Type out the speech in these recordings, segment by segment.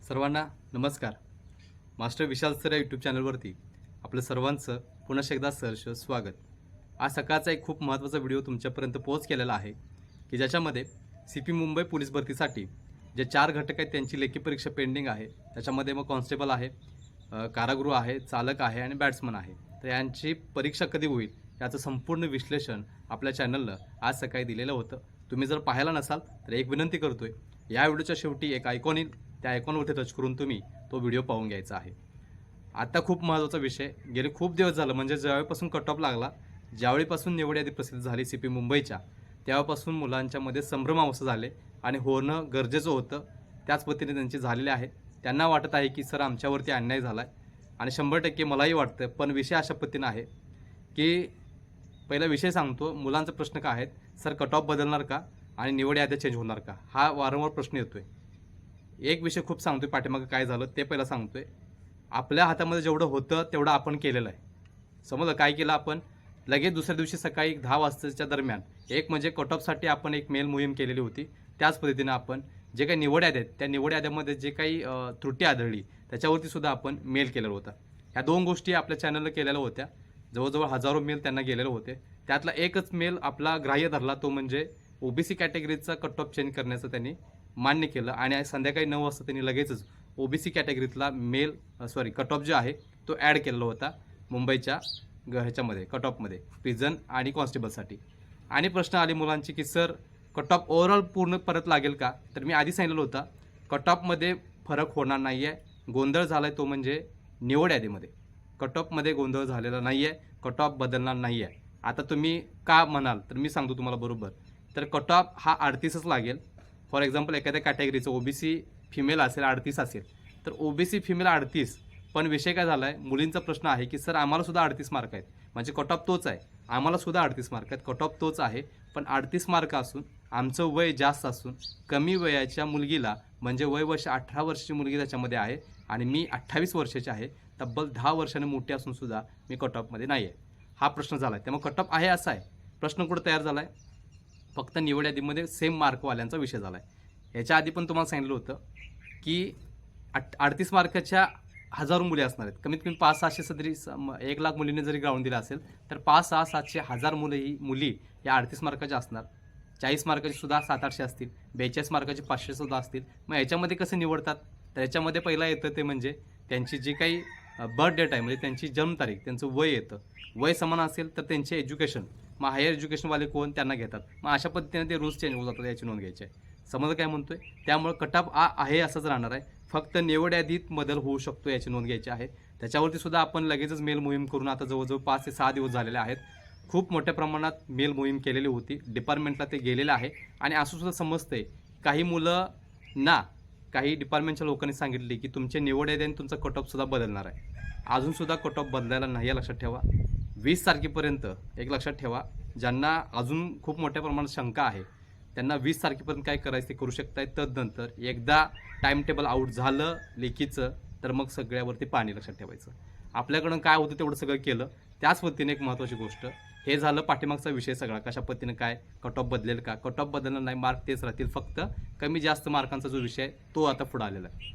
सर्वांना नमस्कार. मास्टर विशाल सर या यूट्यूब चॅनलवरती आपलं सर्वांचं पुन्हा एकदा सहर्ष स्वागत. आज सकाळचा एक खूप महत्त्वाचा व्हिडिओ तुमच्यापर्यंत पोहोच केलेला आहे की ज्याच्यामध्ये CP मुंबई पोलीस भरतीसाठी जे 4 घटक आहेत त्यांची लेखी परीक्षा पेंडिंग आहे. त्याच्यामध्ये मग कॉन्स्टेबल आहे, कारागृह आहे, चालक आहे आणि बॅट्समन आहे. तर यांची परीक्षा कधी होईल याचं संपूर्ण विश्लेषण आपल्या चॅनलनं आज सकाळी दिलेलं होतं. तुम्ही जर पाहायला नसाल तर एक विनंती करतोय, या व्हिडिओच्या शेवटी एक आयकॉन येईल, त्या आयकॉनवरती टच करून तुम्ही तो व्हिडिओ पाहून घ्यायचा आहे. आता खूप महत्त्वाचा विषय, गेले खूप दिवस झालं म्हणजे ज्यावेळीपासून कट ऑफ लागला, ज्यावेळीपासून निवड यादी प्रसिद्ध झाली CP मुंबईच्या, तेव्हापासून मुलांच्यामध्ये संभ्रमावस्था झाले आणि होणं गरजेचं होतं. त्याच पद्धतीने त्यांचे झालेले आहे. त्यांना वाटत आहे की सर आमच्यावरती अन्याय झाला आहे आणि 100% मलाही वाटतं. पण विषय अशा पद्धतीनं आहे की पहिला विषय सांगतो, मुलांचा प्रश्न काय आहेत, सर कट ऑफ बदलणार का आणि निवड याद्या चेंज होणार का, हा वारंवार प्रश्न येतोय. एक विषय खूप सांगतोय, पाठीमागं काय झालं ते पहिला सांगतोय. आपल्या हातामध्ये जेवढं होतं तेवढं आपण केलेलं आहे. समजलं काय केलं आपण, लगेच दुसऱ्या दिवशी सकाळी 10 वाजताच्या दरम्यान एक म्हणजे कट ऑफसाठी आपण एक मेल मोहीम केलेली होती. त्याच पद्धतीनं आपण जे काही निवड याद्या आहेत त्या निवड याद्यामध्ये जे काही त्रुटी आढळली त्याच्यावरती सुद्धा आपण मेल केलेला होता. ह्या 2 गोष्टी आपल्या चॅनलला केलेल्या होत्या. जवळजवळ हजारो मेल त्यांना गेलेले होते. त्यातला एकच मेल आपला ग्राह्य धरला, तो म्हणजे OBC कॅटेगरीचा कट ऑफ चेंज करण्याचं त्यांनी मान्य केलं आणि संध्याकाळी 9 वाजता त्यांनी लगेचच OBC कॅटेगरीतला कट ऑफ जो आहे तो ॲड केलेला होता मुंबईच्या ह्याच्यामध्ये कट ऑफमध्ये प्रिझन आणि कॉन्स्टेबलसाठी. आणि प्रश्न आले मुलांची की सर कट ऑफ ओव्हरऑल पूर्ण परत लागेल का. तर मी आधी सांगितलं होतं कट ऑफमध्ये फरक होणार नाही आहे. गोंधळ झाला आहे तो म्हणजे निवड यादीमध्ये. कट ऑफमध्ये गोंधळ झालेला नाही आहे, कट ऑफ बदलणार नाही आहे. आता तुम्ही का म्हणाल तर मी सांगतो तुम्हाला बरोबर. तर कट ऑफ हा 38च लागेल. फॉर एक्झाम्पल एखाद्या कॅटेगरीचं OBC फिमेल असेल 38 असेल तर OBC फिमेल 38. पण विषय काय झाला आहे, मुलींचा प्रश्न आहे की सर आम्हालासुद्धा 38 मार्क आहेत, म्हणजे कट ऑफ तोच आहे. आम्हालासुद्धा 38 मार्क आहेत, कट ऑफ तोच आहे. पण 38 मार्क असून आमचं वय जास्त असून कमी वयाच्या मुलगीला, म्हणजे वय 18 वर्षाची मुलगी त्याच्यामध्ये आहे आणि मी 28 वर्षाची आहे, तब्बल 10 वर्षांनी मोठी असूनसुद्धा मी कट ऑफमध्ये नाही आहे. हा प्रश्न झाला आहे. त्यामुळे कट ऑफ आहे असा आहे. प्रश्न कुठं तयार झाला आहे, फक्त निवड यादीमध्ये सेम मार्कवाल्यांचा विषय झाला आहे. याच्या आधी पण तुम्हाला सांगितलं होतं की 38 मार्काच्या 1000 मुली असणार आहेत. कमीत कमी 500-600 तरी 1 लाख मुलींनी जरी ग्राउंड दिला असेल तर 500-600-700 मुली या 38 मार्काच्या असणार. 40 मार्काची सुद्धा 700-800 असतील, 42 मार्काची 500 सुद्धा असतील. मग याच्यामध्ये कसं निवडतात, तर याच्यामध्ये पहिला येतं ते म्हणजे त्यांची जी काही बर्थ डेट आहे, म्हणजे त्यांची जन्मतारीख, त्यांचं वय येतं. वय समान असेल तर त्यांचे एज्युकेशन, मग हायर एज्युकेशनवाले कोण त्यांना घेतात. मग अशा पद्धतीने ते रूल्स चेंज होत जातात, याची नोंद घ्यायची आहे. समजलं काय म्हणतोय. त्यामुळे कट ऑफ आहे असंच राहणार आहे, फक्त निवड यादीत बदल होऊ शकतो याची नोंद घ्यायची आहे. त्याच्यावरती सुद्धा आपण लगेचच मेल मोहीम करून आता जवळजवळ 5 ते 6 दिवस झालेले आहेत. खूप मोठ्या प्रमाणात मेल मोहीम केलेली होती, डिपार्टमेंटला ते गेलेलं आहे. आणि असं सुद्धा समजतंय काही मुलं ना, काही डिपार्टमेंटच्या लोकांनी सांगितले की तुमचे निवड यादी आणि तुमचा कट ऑफ सुद्धा बदलणार आहे. अजूनसुद्धा कट ऑफ बदलायला नाही, लक्षात ठेवा. 20 तारखेपर्यंत एक लक्षात ठेवा, ज्यांना अजून खूप मोठ्या प्रमाणात शंका आहे त्यांना 20 तारखेपर्यंत काय करायचं ते करू शकताय. तदनंतर एकदा टाईम टेबल आऊट झालं लेखीचं तर मग सगळ्यावरती पाणी, लक्षात ठेवायचं. आपल्याकडून काय होतं तेवढं सगळं केलं. त्याच पद्धतीने एक महत्त्वाची गोष्ट, हे झालं पाठीमागचा विषय सगळा, कशा पद्धतीने काय कट ऑफ बदलेल का. कट ऑफ बदलणार नाही, मार्क तेच राहतील, फक्त कमी जास्त मार्कांचा जो विषय आहे तो आता पुढं आलेला आहे.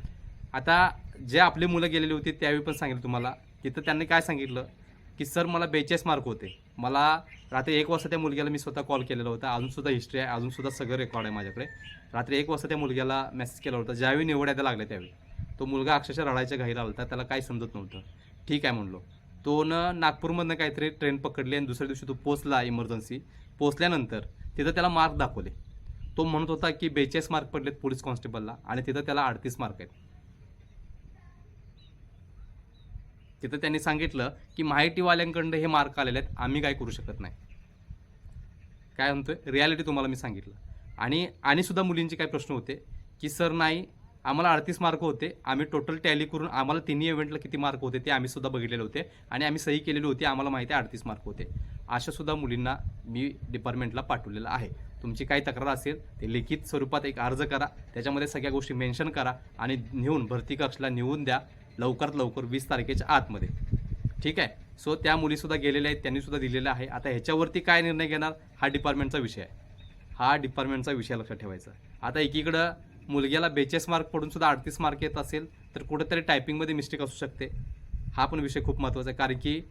आता जे आपली मुलं गेलेली होती त्यावेळी पण सांगितलं तुम्हाला, तिथं त्यांनी काय सांगितलं की सर मला 42 मार्क होते. मला रात्री 1 वाजता त्या मुलग्याला मी स्वतः कॉल केलेला होता, अजूनसुद्धा हिस्ट्री आहे, अजूनसुद्धा सगळं रेकॉर्ड आहे माझ्याकडे. रात्री 1 वाजता त्या मुलग्याला मेसेज केला होता, ज्यावेळी निवड याद्या लागल्या त्यावेळी. तो मुलगा अक्षरशः रडायच्या घाईला आला होता, त्याला काही समजत नव्हतं. ठीक आहे म्हणलो. तो नागपूरमधनं काहीतरी ट्रेन पकडली आणि दुसऱ्या दिवशी तो पोचला इमर्जन्सी. पोचल्यानंतर तिथं त्याला मार्क दाखवले. तो म्हणत होता की 42 मार्क पडलेत पोलीस कॉन्स्टेबलला आणि तिथं त्याला 38 मार्क आहेत. तिथं त्यांनी सांगितलं की माहितीवाल्यांकडनं हे मार्क आलेले आहेत, आम्ही काय करू शकत नाही. काय म्हणतोय, रियालिटी तुम्हाला मी सांगितलं. आणि सुद्धा मुलींचे काय प्रश्न होते की सर नाही, आम्हाला 38 मार्क होते, आम्ही टोटल टॅली करून आम्हाला तिन्ही इव्हेंटला किती मार्क होते ते आम्ही सुद्धा बघितलेले होते आणि आम्ही सही केलेली होती, आम्हाला माहिती आहे 38 मार्क होते. अशा सुद्धा मुलींना मी डिपार्टमेंटला पाठवलेलं आहे. तुमची काही तक्रार असेल ते लिखित स्वरूपात एक अर्ज करा, त्याच्यामध्ये सगळ्या गोष्टी मेन्शन करा आणि नेऊन भरती कक्षाला नेऊन द्या लवकरात लवकर 20 तारखेच्या आतमध्ये. ठीक आहे. सो त्या मुलीसुद्धा गेलेल्या आहेत, त्यांनीसुद्धा दिलेलं आहे. आता ह्याच्यावरती काय निर्णय घेणार हा डिपार्टमेंटचा विषय आहे, हा डिपार्टमेंटचा विषय लक्षात ठेवायचा. आता एकीकडं मुलग्याला 42 मार्क पडून सुद्धा 38 मार्क येत असेल तर कुठेतरी टायपिंगमध्ये मिस्टेक असू शकते. हा पण विषय खूप महत्त्वाचा आहे, कारण की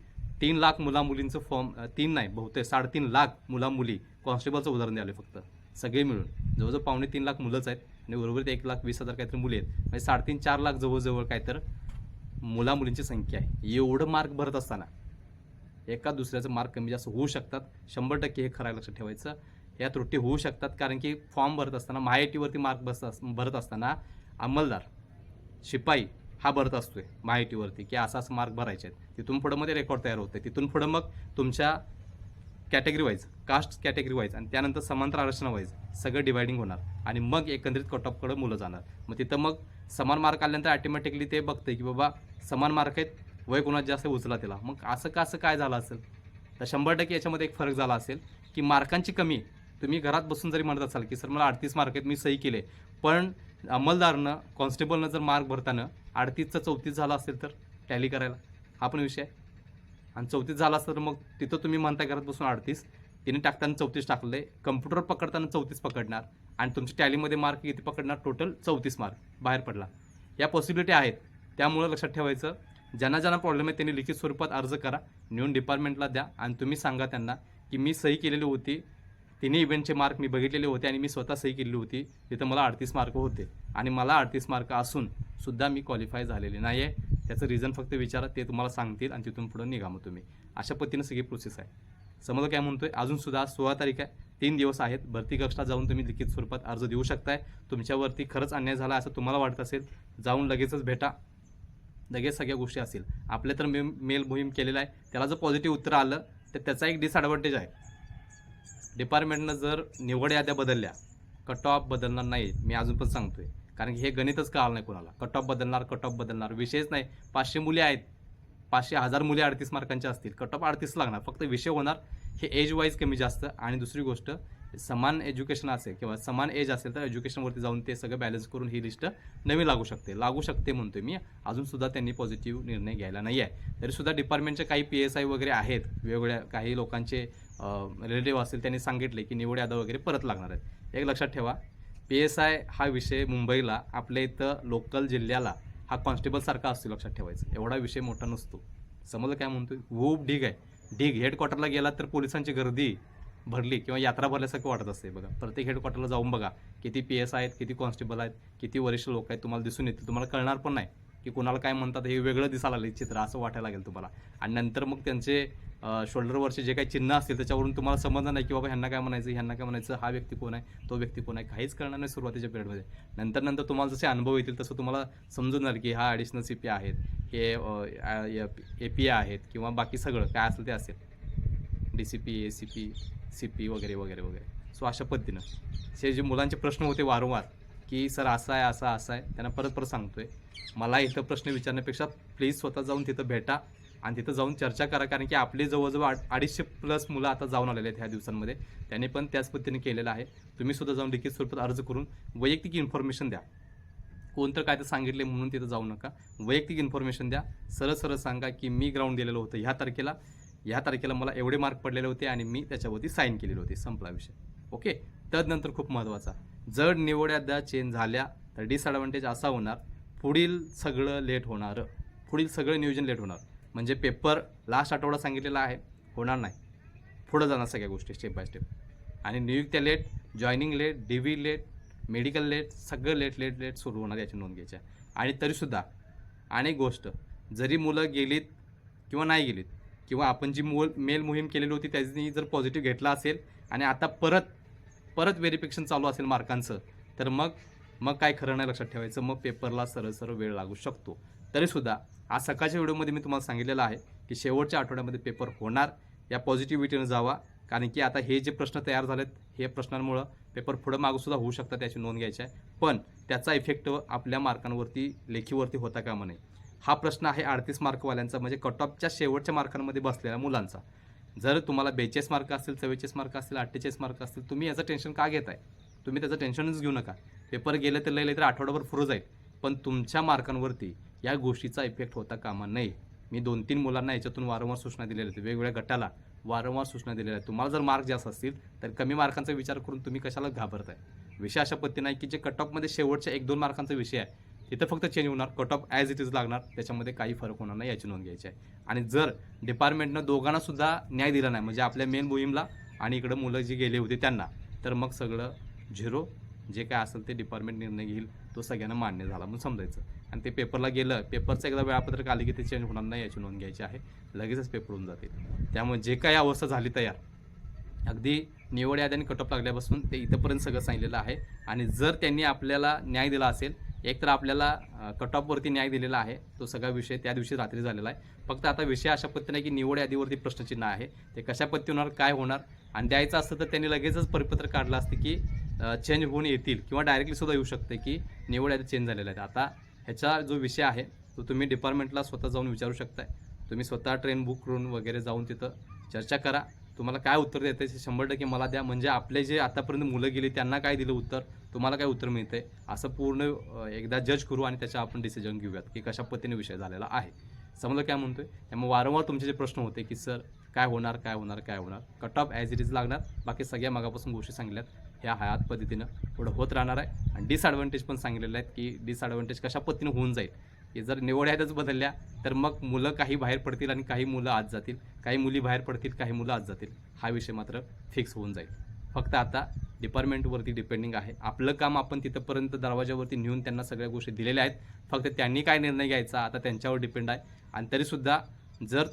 3 लाख मुला-मुलींचं फॉर्म 3 नाही बहुतेक 3.5 लाख मुला-मुली कॉन्स्टेबलचं उदाहरण द्याले फक्त सगळे मिळून जवळजवळ 2.5-3 लाख मुलंच आहेत आणि उर्वरित 1,20,000 काहीतरी मुली आहेत. म्हणजे 3.5-4 लाख जवळजवळ काय तर मुला-मुलींची संख्या आहे. एवढं मार्क भरत असताना एका दुसऱ्याचं मार्क कमी जास्त होऊ शकतात. 100% हे खरं लक्षात ठेवायचं. या त्रुटी होऊ शकतात, कारण की फॉर्म भरत असताना MyITवरती मार्क भरत असताना अंमलदार शिपाई हा भरत असतोय MyITवरती की असा असं मार्क भरायचे आहेत. तिथून पुढं मग ते रेकॉर्ड तयार होते. तिथून पुढं मग तुमच्या category wise, caste category wise आणि त्यानंतर समांतर आरक्षण वाईज सगळं डिवायडिंग होणार आणि मग एकंदरीत कट ऑफकडे मुलं जाणार. मग तिथं मग समान मार्क आल्यानंतर ॲटोमॅटिकली ते बघते की बाबा समान मार्क आहेत, वय कोणात जास्त उचला त्याला. मग असं काय झालं असेल तर 100% याच्यामध्ये एक फरक झाला असेल की मार्कांची कमी. तुम्ही घरात बसून जरी म्हणत असाल की सर मला 38 मार्क आहेत, मी सही केले, पण अंमलदारनं कॉन्स्टेबलनं जर मार्क भरताना 38चं 34 झाला असेल तर टॅली करायला हा पण विषय आहे. आणि 34 झाला असतं तर मग तिथं तुम्ही म्हणता घरात बसून 38, तिने टाकताना 34 टाकले, कम्प्युटर पकडताना 34 पकडणार आणि तुमच्या टॅलीमध्ये मार्क किती पकडणार, टोटल 34 मार्क बाहेर पडला. या पॉसिबिलिटी आहेत. त्यामुळं लक्षात ठेवायचं, ज्यांना प्रॉब्लेम आहे त्यांनी लिखित स्वरूपात अर्ज करा, नेऊन डिपार्टमेंटला द्या आणि तुम्ही सांगा त्यांना की मी सही केलेली होती, तिन्ही इव्हेंटचे मार्क मी बघितलेले होते आणि मी स्वतः सही केलेली होती, तिथं मला 38 मार्क होते आणि मला 38 मार्क असून सुद्धा मी क्वालिफाय झालेले नाही आहे. त्याचं रिझन फक्त विचारा, ते तुम्हाला सांगतील आणि तिथून पुढं निघा. मग तुम्ही अशा पद्धतीनं सगळी प्रोसेस आहे. समजलं काय म्हणतोय. अजूनसुद्धा 16 तारीख आहे, 3 दिवस आहेत. भरती कक्षात जाऊन तुम्ही लिखित स्वरूपात अर्ज देऊ शकताय. तुमच्यावरती खरंच अन्याय झाला असं तुम्हाला वाटत असेल, जाऊन लगेचच भेटा, लगेच सगळ्या गोष्टी असतील. आपले तर मेल मोहीम केलेला आहे, त्याला जर पॉझिटिव्ह उत्तर आलं तर त्याचा एक डिसॲडव्हान्टेज आहे. डिपार्टमेंटनं जर निवड याद्या बदलल्या, कट ऑफ बदलणार नाही, मी अजून पण सांगतोय, कारण की हे गणितच कळालं नाही कोणाला. कट ऑफ बदलणार विषयच नाही. 500 मुली आहेत, 500,000 मुली 38 मार्कांच्या असतील, कट ऑफ 38 लागणार. फक्त विषय होणार हे एज वाईज कमी जास्त. आणि दुसरी गोष्ट, समान एज्युकेशन असेल किंवा समान एज असेल तर एज्युकेशनवरती जाऊन ते सगळं बॅलन्स करून ही लिस्ट नवी लागू शकते म्हणतोय मी. अजूनसुद्धा त्यांनी पॉझिटिव्ह निर्णय घ्यायला नाही आहे. तरीसुद्धा डिपार्टमेंटचे काही PSI वगैरे आहेत, वेगवेगळ्या काही लोकांचे रिलेटिव्ह असेल, त्यांनी सांगितले की निवड याद्या वगैरे परत लागणार आहेत. एक लक्षात ठेवा, PSI हा विषय मुंबईला, आपल्या इथं लोकल जिल्ह्याला हा कॉन्स्टेबलसारखा असतो, लक्षात ठेवायचं. एवढा विषय मोठा नसतो. समजलं काय म्हणतोय. खूप ढीग आहे. हेडक्वार्टरला गेला तर पोलिसांची गर्दी भरली किंवा यात्रा भरल्यासारखं वाटत असते. बघा, प्रत्येक हेडक्वार्टरला जाऊन बघा किती PSI आहेत, किती कॉन्स्टेबल आहेत, किती वरिष्ठ लोक आहेत, तुम्हाला दिसून येतील. तुम्हाला कळणार पण नाही की कोणाला काय म्हणतात, हे वेगळं दिसायला लागले चित्र, असं वाटायला लागेल तुम्हाला. आणि नंतर मग त्यांचे शोल्डरवरचे जे काही चिन्ह असतील त्याच्यावरून तुम्हाला समजणार नाही की बाबा ह्यांना काय म्हणायचं, हा व्यक्ती कोण आहे, तो व्यक्ती कोण आहे, काहीच कळणार नाही सुरुवातीच्या पिरियडमध्ये. नंतर तुम्हाला जसे अनुभव येतील तसं तुम्हाला समजून जाईल की हा ॲडिशनल CP आहेत, हे API आहेत किंवा बाकी सगळं काय असेल ते असेल, DCP, ACP, CP वगैरे वगैरे वगैरे. सो अशा पद्धतीनं हे जे मुलांचे प्रश्न होते वारंवार की सर असं आहे, त्यांना परत सांगतोय, मला इथं प्रश्न विचारण्यापेक्षा प्लीज स्वतः जाऊन तिथं भेटा आणि तिथं जाऊन चर्चा करा. कारण की आपले जवळजवळ 250+ मुलं आता जाऊन आलेले आहेत ह्या दिवसांमध्ये. त्यांनी पण त्याच पद्धतीने केलेलं आहे. तुम्ही सुद्धा जाऊन लिखित स्वरूपात अर्ज करून वैयक्तिक इन्फॉर्मेशन द्या. कोणतं काय तर सांगितले म्हणून तिथं जाऊ नका. वैयक्तिक इन्फॉर्मेशन द्या. सरळ सांगा की मी ग्राउंड दिलेलं होतं ह्या तारखेला मला एवढे मार्क पडलेले होते आणि मी त्याच्यावरती साईन केलेली होती. संपला विषय. ओके. त्यानंतर खूप महत्त्वाचा, जर निवड याद्या चेंज झाल्या तर डिसॲडव्हान्टेज असा होणार, पुढील सगळं नियोजन लेट होणार. म्हणजे पेपर लास्ट आठवडा सांगितलेला आहे, होणार नाही. पुढं जाणार सगळ्या गोष्टी स्टेप बाय स्टेप. आणि नियुक्त्या late, joining late, DV late, medical late, सगळं लेट सुरू होणार, याची नोंद घ्यायची. आणि तरीसुद्धा अनेक गोष्ट, जरी मुलं गेलीत किंवा नाही गेलीत किंवा आपण जी मेल मोहीम केलेली होती त्याची जर पॉझिटिव्ह घेतला असेल आणि आता परत व्हेरिफिकेशन चालू असेल मार्कांचं, तर मग काय खरं नाही, लक्षात ठेवायचं. मग पेपरला सरळ वेळ लागू शकतो. तरीसुद्धा आज सकाळच्या व्हिडिओमध्ये मी तुम्हाला सांगितलेलं आहे की शेवटच्या आठवड्यामध्ये पेपर होणार. या पॉझिटिव्हिटीनं जावा, कारण की आता हे जे प्रश्न तयार झालेत, हे प्रश्नांमुळं पेपर पुढं मागंसुद्धा होऊ शकतात, त्याची नोंद घ्यायची आहे. पण त्याचा इफेक्ट आपल्या मार्कांवरती, लेखीवरती होता कामा नये. हा प्रश्न आहे 38 मार्कवाल्यांचा, म्हणजे कट ऑफच्या शेवटच्या मार्कांमध्ये बसलेल्या मुलांचा. जर तुम्हाला 42 मार्क असतील, 44 मार्क असतील, 48 मार्क असतील, तुम्ही याचं टेन्शन का घेताय? तुम्ही त्याचं टेन्शनच घेऊ नका. पेपर गेले तर लय तर आठवड्याभर पुरं जाईल, पण तुमच्या मार्कांवरती या गोष्टीचा इफेक्ट होता कामा नये. मी 2-3 मुलांना याच्यातून वारंवार सूचना दिलेल्या होती, वेगवेगळ्या गटाला वारंवार सूचना दिलेल्या आहेत. तुम्हाला जर मार्क जास्त असतील तर कमी मार्कांचा विचार करून तुम्ही कशाला घाबरताय. विषय अशा पद्धतीने आहे की जे कट ऑफमध्ये शेवटच्या 1-2 मार्कांचा विषय आहे तिथं फक्त चेंज होणार, cut off as it is लागणार, त्याच्यामध्ये काही फरक होणार नाही याची नोंद घ्यायची आहे. आणि जर डिपार्टमेंटनं दोघांना सुद्धा न्याय दिला नाही म्हणजे आपल्या मेन मोहीमला आणि इकडं मुलं जी गेले होते त्यांना, तर मग सगळं झिरो, जे काय असेल ते डिपार्टमेंट निर्णय घेईल तो सगळ्यांना मान्य झाला म्हणून समजायचं. आणि ते पेपरला गेलं, पेपरचं एकदा वेळापत्रक आले की ते चेंज होणार नाही याची नोंद घ्यायची आहे. लगेचच पेपर होऊन जातील. त्यामुळे जे काही अवस्था झाली तयार, अगदी निवड यादी आणि कट ऑफ लागल्यापासून ते इथंपर्यंत सगळं सांगितलेलं आहे. आणि जर त्यांनी आपल्याला न्याय दिला असेल, एक तर आपल्याला कट ऑफवरती न्याय दिलेला आहे, तो सगळा विषय त्या दिवशी रात्री झालेला आहे. फक्त आता विषय अशा पद्धतीने की निवड यादीवरती प्रश्नचिन्ह आहे, ते कशा पद्धती होणार, काय होणार. आणि द्यायचं असतं तर त्यांनी लगेचच परिपत्रक काढलं असतं की चेंज होऊन येतील किंवा डायरेक्टली सुद्धा येऊ शकते की निवड यादी चेंज झालेला आहे. आता ह्याचा जो विषय आहे तो तुम्ही डिपार्टमेंटला स्वतः जाऊन विचारू शकताय. तुम्ही स्वतः ट्रेन बुक करून वगैरे जाऊन तिथं चर्चा करा. तुम्हाला काय उत्तर देतं ते 100% मला द्या. म्हणजे आपले जे आतापर्यंत मुलं गेली त्यांना काय दिलं उत्तर, तुम्हाला काय उत्तर मिळतंय, असं पूर्ण एकदा जज करू आणि त्याचा आपण डिसिजन घेऊयात की कशा पद्धतीने विषय झालेला आहे. समजलं काय म्हणतोय. त्यामुळे वारंवार तुमचे जे प्रश्न होते की सर काय होणार, काय होणार, काय होणार, cut off as it is लागणार, बाकी सगळ्या मागापासून गोष्टी सांगितल्यात ह्या ह्याच पद्धतीनं पुढं होत राहणार आहे. आणि डिसॲडव्हान्टेज पण सांगितलेलं आहेत की डिसॲडव्हान्टेज कशा पद्धतीने होऊन जाईल, की जर निवड याद्याच बदलल्या तर मग मुलं काही बाहेर पडतील आणि काही मुलं आत जातील, काही मुली बाहेर पडतील, काही मुलं आत जातील. हा विषय मात्र फिक्स होऊन जाईल. फक्त आता डिपार्टमेंटवरती डिपेंडिंग आहे. आपलं काम आपण तिथंपर्यंत दरवाजावरती नेऊन त्यांना सगळ्या गोष्टी दिलेल्या आहेत. फक्त त्यांनी काय निर्णय घ्यायचा आता त्यांच्यावर डिपेंड आहे. आणि तरीसुद्धा जर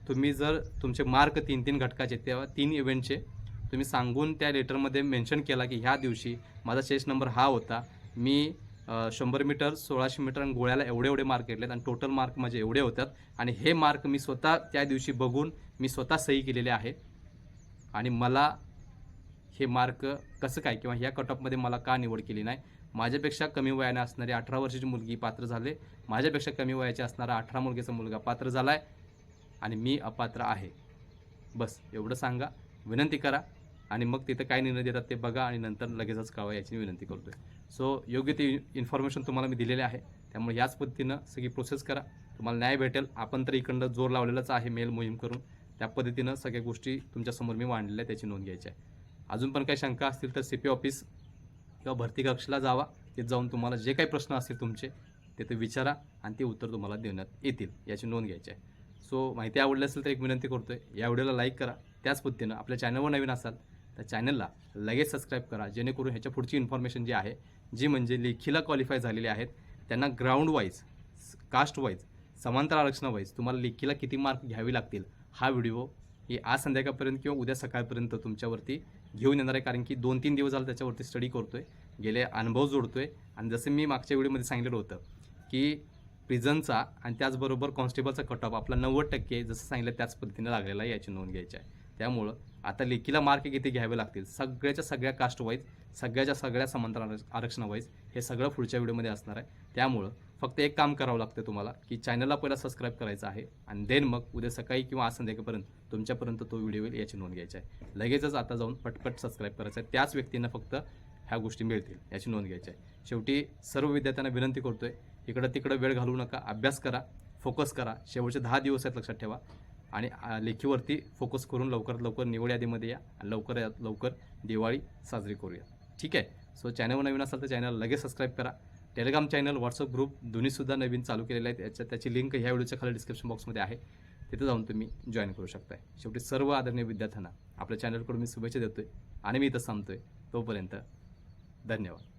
तुम्ही जर तुमचे मार्क 3-3 घटकाचे तेव्हा 3 इव्हेंटचे तुम्ही सांगून त्या लेटरमध्ये मेन्शन केला की ह्या दिवशी माझा चेस नंबर हा होता, मी 100 मीटर, 1600 मीटर आणि गोळ्याला एवढे मार्क घेतलेत आणि टोटल मार्क माझे एवढे होतात आणि हे मार्क मी स्वतः त्या दिवशी बघून मी स्वतः सही केलेले आहे आणि मला हे मार्क कसं काय किंवा ह्या कट ऑफमध्ये मला का निवड केली नाही. माझ्यापेक्षा कमी वयाने असणारी 18 वर्षाची मुलगी पात्र झाले, माझ्यापेक्षा कमी वयाचे असणारा 18 मुलगीचा मुलगा पात्र झाला आहे आणि मी अपात्र आहे. बस एवढं सांगा, विनंती करा आणि मग तिथं काय निर्णय देतात ते बघा आणि नंतर लगेचच कळवा याची विनंती करतोय. सो योग्य ती इन्फॉर्मेशन तुम्हाला मी दिलेली आहे. त्यामुळे याच पद्धतीनं सगळी प्रोसेस करा, तुम्हाला न्याय भेटेल. आपण तर इकडनं जोर लावलेलाच आहे मेल मोहीम करून. त्या पद्धतीनं सगळ्या गोष्टी तुमच्यासमोर मी मांडलेल्या आहे, त्याची नोंद घ्यायची आहे. अजून पण काही शंका असतील तर CP ऑफिस किंवा भरती कक्षाला जावा, तिथे जाऊन तुम्हाला जे काही प्रश्न असतील तुमचे तिथे विचारा आणि ते उत्तर तुम्हाला देण्यात येतील याची नोंद घ्यायची आहे. सो माहिती आवडली असेल तर एक विनंती करतोय, या व्हिडिओला लाईक करा. त्याच पद्धतीनं आपल्या चॅनलवर नवीन असाल तर चॅनलला लगेच सबस्क्राईब करा, जेणेकरून ह्याच्या पुढची इन्फॉर्मेशन जी आहे, जी म्हणजे लेखीला क्वालिफाय झालेले आहेत त्यांना ग्राउंड वाईज, कास्ट वाईज, समांतर आरक्षणावाईज तुम्हाला लेखीला किती मार्क घ्यावे लागतील हा व्हिडिओ ही आज संध्याकाळपर्यंत किंवा उद्या सकाळपर्यंत तुमच्यावरती घेऊन येणार आहे. कारण की 2-3 दिवस झाले त्याच्यावरती स्टडी करतोय, गेले अनुभव जोडतोय. आणि जसं मी मागच्या व्हिडिओमध्ये सांगितलं होतं की प्रिझनचा आणि त्याचबरोबर कॉन्स्टेबलचा कट ऑफ आपला 90% जसं सांगितलं त्याच पद्धतीने लागलेला आहे, याची नोंद घ्यायची आहे. त्यामुळं आता लेखीला मार्क किती घ्यावे लागतील सगळ्याच्या सगळ्या कास्ट वाईज, सगळ्याच्या सगळ्या समांतर आरक्षणावाईज हे सगळं पुढच्या व्हिडिओमध्ये असणार आहे. त्यामुळं फक्त एक काम करावं लागतं तुम्हाला की चॅनलला पहिला सबस्क्राईब करायचं आहे आणि देन मग उद्या सकाळी किंवा आज संध्याकाळपर्यंत तुमच्यापर्यंत तो व्हिडिओ येईल याची नोंद घ्यायची आहे. लगेचच आता जाऊन पटपट सबस्क्राईब करायचं आहे, त्याच व्यक्तींना फक्त ह्या गोष्टी मिळतील याची नोंद घ्यायची आहे. शेवटी सर्व विद्यार्थ्यांना विनंती करतोय, इकडं तिकडं वेळ घालवू नका, अभ्यास करा, फोकस करा. शेवटचे 10 दिवस आहेत लक्षात ठेवा आणि लेखीवरती फोकस करून लवकरात लवकर निवड यादीमध्ये या आणि लवकरात लवकर दिवाळी साजरी करूया. ठीक आहे. सो चॅनलवर नवीन असाल तर चॅनल लगेच सबस्क्राईब करा. टेलिग्राम चॅनल, व्हॉट्सअप ग्रुप दोन्हीसुद्धा नवीन चालू केलेले आहेत. त्याची लिंक ह्या व्हिडिओच्या खाली डिस्क्रिप्शन बॉक्समध्ये आहे, तिथे जाऊन तुम्ही जॉईन करू शकताय. शेवटी सर्व आदरणीय विद्यार्थ्यांना आपल्या चॅनलकडून मी शुभेच्छा देतोय आणि मी इथं थांबतोय. तोपर्यंत धन्यवाद.